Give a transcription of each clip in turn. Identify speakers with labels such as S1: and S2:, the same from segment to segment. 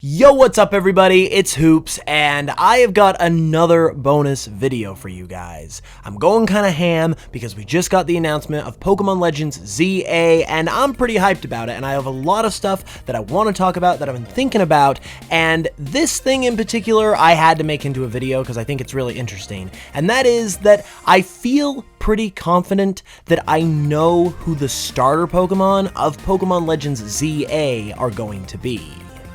S1: Yo, what's up everybody? It's Hoops, and I have got another bonus video for you guys. I'm going kinda ham because we just got the announcement of Pokemon Legends ZA, and I'm pretty hyped about it, and I have a lot of stuff that I want to talk about that I've been thinking about, and this thing in particular I had to make into a video because I think it's really interesting, and that is that I feel pretty confident that I know who the starter Pokemon of Pokemon Legends ZA are going to be.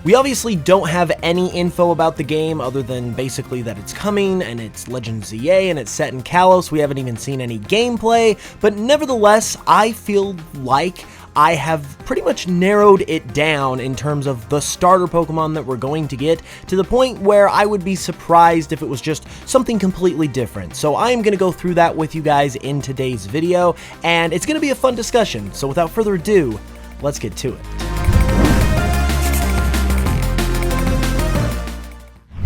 S1: We obviously don't have any info about the game other than basically that it's coming and it's Legends ZA and it's set in Kalos. We haven't even seen any gameplay, but nevertheless, I feel like I have pretty much narrowed it down in terms of the starter Pokemon that we're going to get, to the point where I would be surprised if it was just something completely different. So I am going to go through that with you guys in today's video, and it's going to be a fun discussion. So without further ado, let's get to it.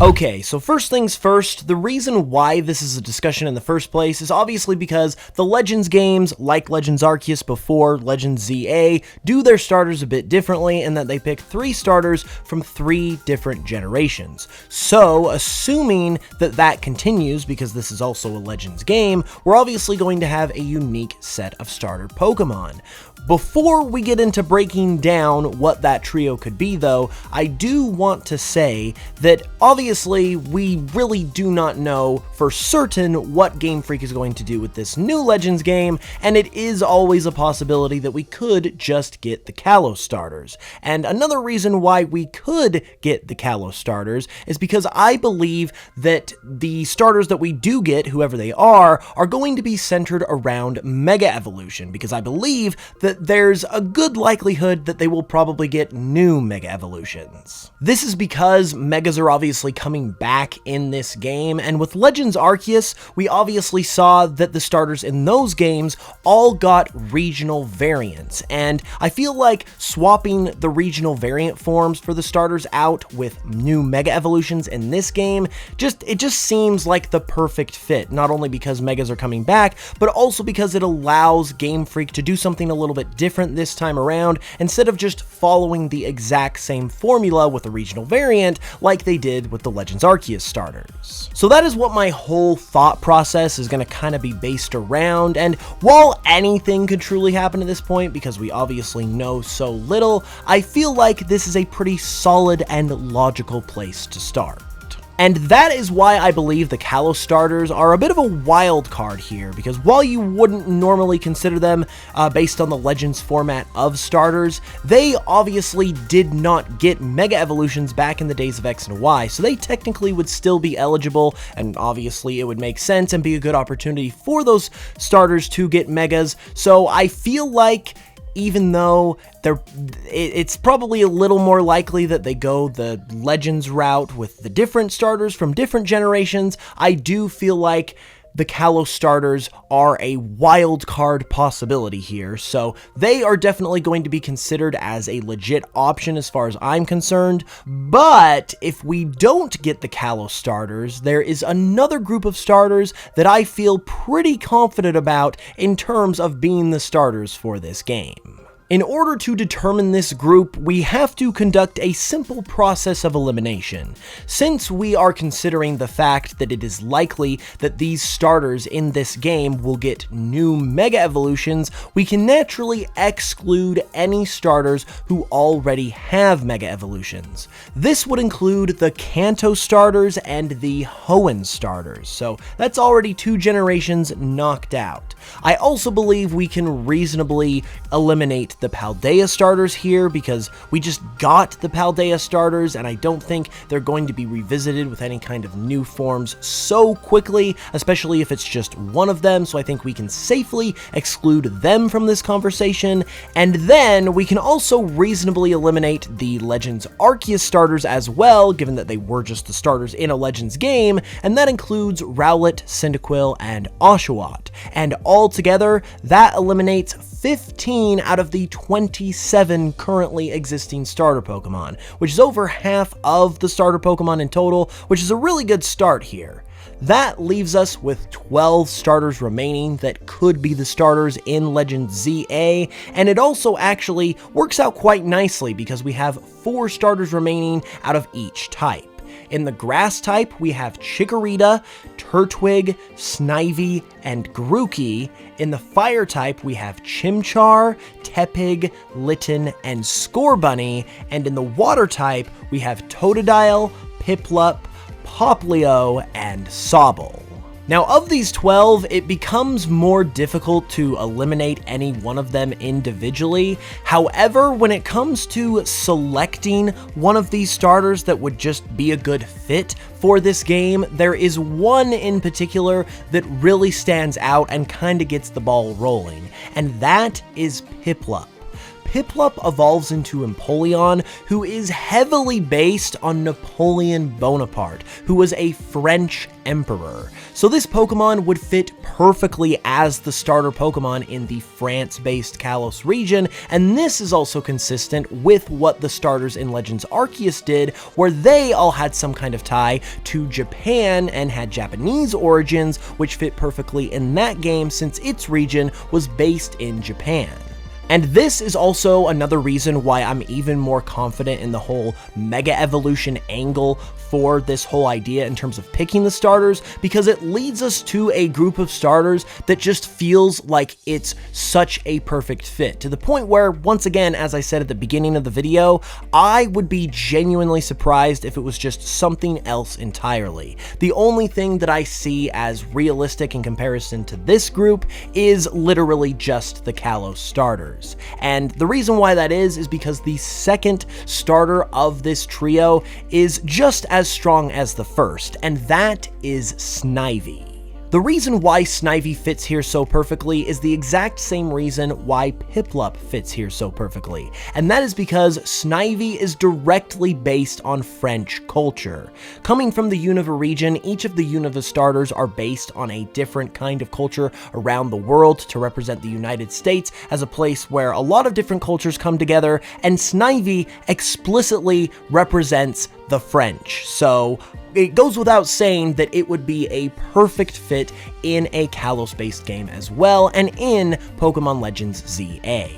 S1: Okay, so first things first, the reason why this is a discussion in the first place is obviously because the Legends games, like Legends Arceus before Legends ZA, do their starters a bit differently in that they pick 3 starters from 3 different generations. So, assuming that that continues, because this is also a Legends game, we're obviously going to have a unique set of starter Pokemon. Before we get into breaking down what that trio could be though, I do want to say that obviously we really do not know for certain what Game Freak is going to do with this new Legends game, and it is always a possibility that we could just get the Kalos starters. And another reason why we could get the Kalos starters is because I believe that the starters that we do get, whoever they are going to be centered around Mega Evolution, because I believe that there's a good likelihood that they will probably get new Mega Evolutions. This is because Megas are obviously coming back in this game, and with Legends Arceus, we obviously saw that the starters in those games all got regional variants, and I feel like swapping the regional variant forms for the starters out with new Mega Evolutions in this game, it just seems like the perfect fit, not only because Megas are coming back, but also because it allows Game Freak to do something a little bit different this time around, instead of just following the exact same formula with a regional variant like they did with the Legends Arceus starters. So that is what my whole thought process is going to kind of be based around, and while anything could truly happen at this point because we obviously know so little, I feel like this is a pretty solid and logical place to start. And that is why I believe the Kalos starters are a bit of a wild card here, because while you wouldn't normally consider them based on the Legends format of starters, they obviously did not get Mega Evolutions back in the days of X and Y, so they technically would still be eligible, and obviously it would make sense and be a good opportunity for those starters to get Megas. So I feel like even though it's probably a little more likely that they go the Legends route with the different starters from different generations, I do feel like the Kalos starters are a wild card possibility here, so they are definitely going to be considered as a legit option as far as I'm concerned. But if we don't get the Kalos starters, there is another group of starters that I feel pretty confident about in terms of being the starters for this game. In order to determine this group, we have to conduct a simple process of elimination. Since we are considering the fact that it is likely that these starters in this game will get new Mega Evolutions, we can naturally exclude any starters who already have Mega Evolutions. This would include the Kanto starters and the Hoenn starters, so that's already 2 generations knocked out. I also believe we can reasonably eliminate the Paldea starters here, because we just got the Paldea starters and I don't think they're going to be revisited with any kind of new forms so quickly, especially if it's just one of them, so I think we can safely exclude them from this conversation. And then we can also reasonably eliminate the Legends Arceus starters as well, given that they were just the starters in a Legends game, and that includes Rowlet, Cyndaquil, and Oshawott. And altogether, that eliminates 15 out of the 27 currently existing starter Pokemon, which is over half of the starter Pokemon in total, which is a really good start here. That leaves us with 12 starters remaining that could be the starters in Legends ZA, and it also actually works out quite nicely because we have 4 starters remaining out of each type. In the grass type, we have Chikorita, Turtwig, Snivy, and Grookey. In the fire type, we have Chimchar, Tepig, Litten, and Scorbunny. And in the water type, we have Totodile, Piplup, Poplio, and Sobble. Now, of these 12, it becomes more difficult to eliminate any one of them individually. However, when it comes to selecting one of these starters that would just be a good fit for this game, there is one in particular that really stands out and kind of gets the ball rolling, and that is Piplup. Piplup evolves into Empoleon, who is heavily based on Napoleon Bonaparte, who was a French emperor. So this Pokemon would fit perfectly as the starter Pokemon in the France-based Kalos region, and this is also consistent with what the starters in Legends Arceus did, where they all had some kind of tie to Japan and had Japanese origins, which fit perfectly in that game since its region was based in Japan. And this is also another reason why I'm even more confident in the whole Mega Evolution angle for this whole idea in terms of picking the starters, because it leads us to a group of starters that just feels like it's such a perfect fit, to the point where, once again, as I said at the beginning of the video, I would be genuinely surprised if it was just something else entirely. The only thing that I see as realistic in comparison to this group is literally just the Kalos starters. And the reason why that is because the second starter of this trio is just as strong as the first, and that is Snivy. The reason why Snivy fits here so perfectly is the exact same reason why Piplup fits here so perfectly, and that is because Snivy is directly based on French culture. Coming from the Unova region, each of the Unova starters are based on a different kind of culture around the world to represent the United States as a place where a lot of different cultures come together, and Snivy explicitly represents the French. So it goes without saying that it would be a perfect fit in a Kalos-based game as well, and in Pokemon Legends ZA.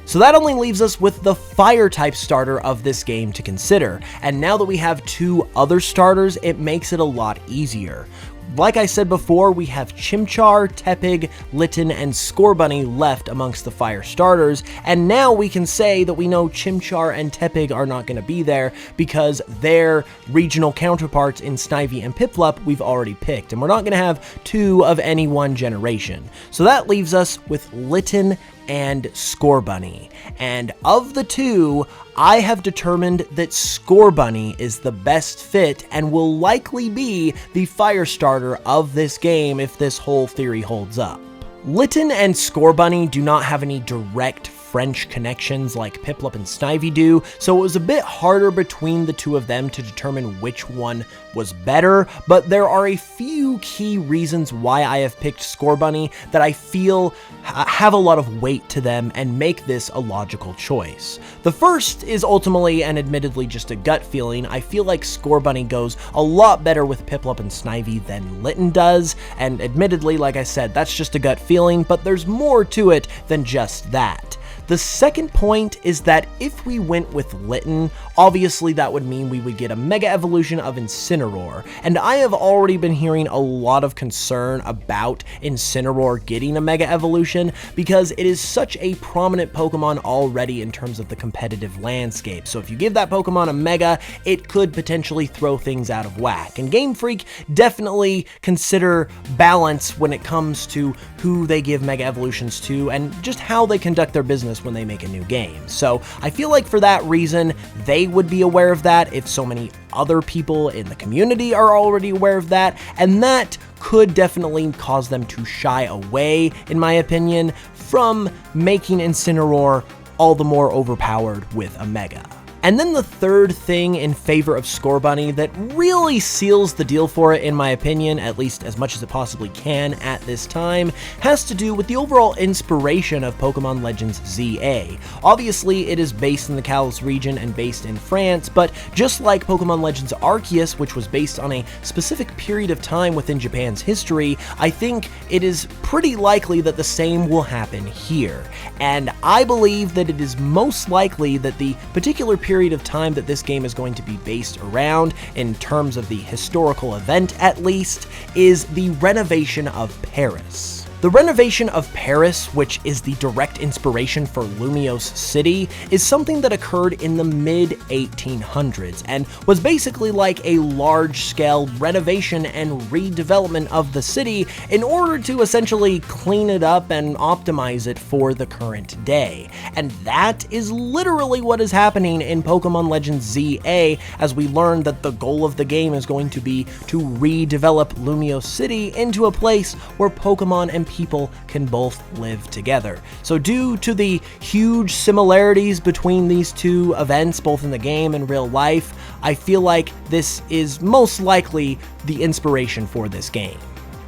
S1: So that only leaves us with the Fire-type starter of this game to consider, and now that we have 2 other starters, it makes it a lot easier. Like I said before, we have Chimchar, Tepig, Litten, and Scorbunny left amongst the fire starters, and now we can say that we know Chimchar and Tepig are not going to be there because their regional counterparts in Snivy and Piplup we've already picked, and we're not going to have 2 of any one generation. So that leaves us with Litten and Scorbunny, and of the 2, I have determined that Scorbunny is the best fit and will likely be the fire starter of this game if this whole theory holds up. Litten and Scorbunny do not have any direct French connections like Piplup and Snivy do, so it was a bit harder between the 2 of them to determine which one was better, but there are a few key reasons why I have picked Scorbunny that I feel have a lot of weight to them and make this a logical choice. The first is ultimately and admittedly just a gut feeling. I feel like Scorbunny goes a lot better with Piplup and Snivy than Litten does, and admittedly, like I said, that's just a gut feeling, but there's more to it than just that. The second point is that if we went with Litten, obviously that would mean we would get a Mega Evolution of Incineroar, and I have already been hearing a lot of concern about Incineroar getting a Mega Evolution because it is such a prominent Pokemon already in terms of the competitive landscape. So if you give that Pokemon a Mega, it could potentially throw things out of whack, and Game Freak definitely consider balance when it comes to who they give Mega Evolutions to and just how they conduct their business when they make a new game. So I feel like for that reason, they would be aware of that if so many other people in the community are already aware of that, and that could definitely cause them to shy away, in my opinion, from making Incineroar all the more overpowered with a Mega. And then the third thing in favor of Scorbunny that really seals the deal for it, in my opinion, at least as much as it possibly can at this time, has to do with the overall inspiration of Pokemon Legends ZA. Obviously, it is based in the Kalos region and based in France, but just like Pokemon Legends Arceus, which was based on a specific period of time within Japan's history, I think it is pretty likely that the same will happen here. And I believe that it is most likely that the particular period of time that this game is going to be based around, in terms of the historical event at least, is the renovation of Paris. The renovation of Paris, which is the direct inspiration for Lumiose City, is something that occurred in the mid-1800s and was basically like a large-scale renovation and redevelopment of the city in order to essentially clean it up and optimize it for the current day. And that is literally what is happening in Pokemon Legends ZA, as we learn that the goal of the game is going to be to redevelop Lumiose City into a place where Pokemon and people can both live together. So due to the huge similarities between these two events, both in the game and real life, I feel like this is most likely the inspiration for this game.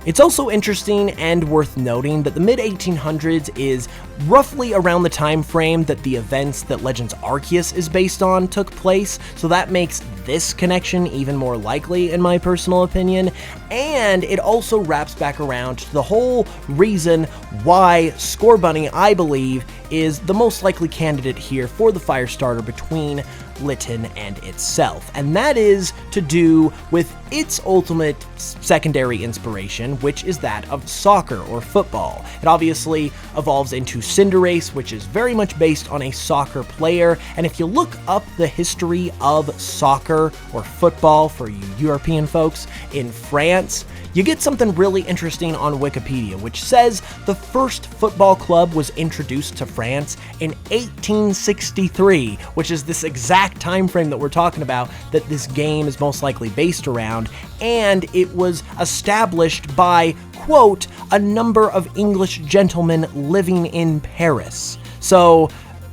S1: It's also interesting and worth noting that the mid-1800s is roughly around the time frame that the events that Legends Arceus is based on took place, so that makes this connection even more likely in my personal opinion, and it also wraps back around to the whole reason why Scorbunny, I believe, is the most likely candidate here for the fire starter between Litten and itself, and that is to do with its ultimate secondary inspiration, which is that of soccer or football. It obviously evolves into Cinderace, which is very much based on a soccer player, and if you look up the history of soccer or football for you European folks in France, you get something really interesting on Wikipedia, which says the first football club was introduced to France in 1863, which is this exact time frame that we're talking about that this game is most likely based around, and it was established by, quote, a number of English gentlemen living in Paris. So,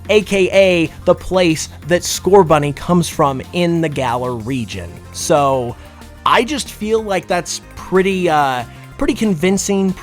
S1: aka the place that Scorbunny comes from in the Kalos region. So, I just feel like that's pretty convincing,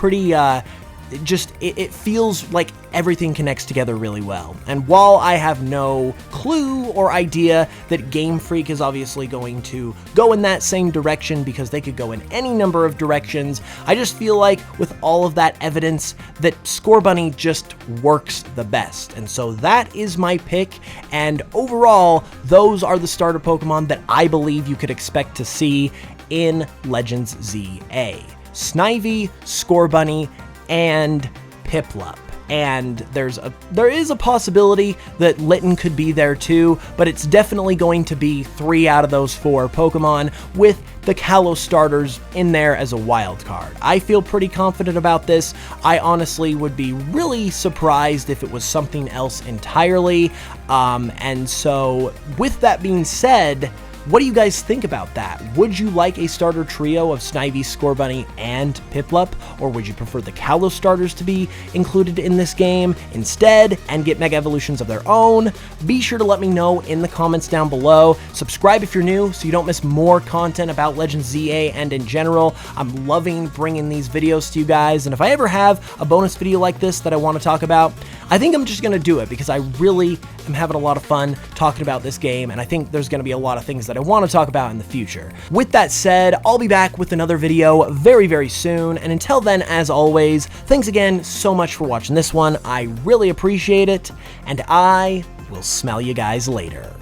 S1: it feels like everything connects together really well. And while I have no clue or idea that Game Freak is obviously going to go in that same direction, because they could go in any number of directions, I just feel like with all of that evidence that Scorbunny just works the best. And so that is my pick, and overall, those are the starter Pokemon that I believe you could expect to see in Legends ZA. Snivy, Scorbunny, and Piplup. And there is a possibility that Litten could be there too, but it's definitely going to be 3 out of those 4 Pokemon, with the Kalos starters in there as a wild card. I feel pretty confident about this. I honestly would be really surprised if it was something else entirely. And so with that being said, what do you guys think about that? Would you like a starter trio of Snivy, Scorbunny, and Piplup? Or would you prefer the Kalos starters to be included in this game instead and get Mega Evolutions of their own? Be sure to let me know in the comments down below. Subscribe if you're new so you don't miss more content about Legends ZA and in general. I'm loving bringing these videos to you guys, and if I ever have a bonus video like this that I want to talk about, I think I'm just going to do it because I really am having a lot of fun talking about this game, and I think there's going to be a lot of things that I want to talk about in the future. With that said, I'll be back with another video very, very soon, and until then, as always, thanks again so much for watching this one. I really appreciate it, and I will smell you guys later.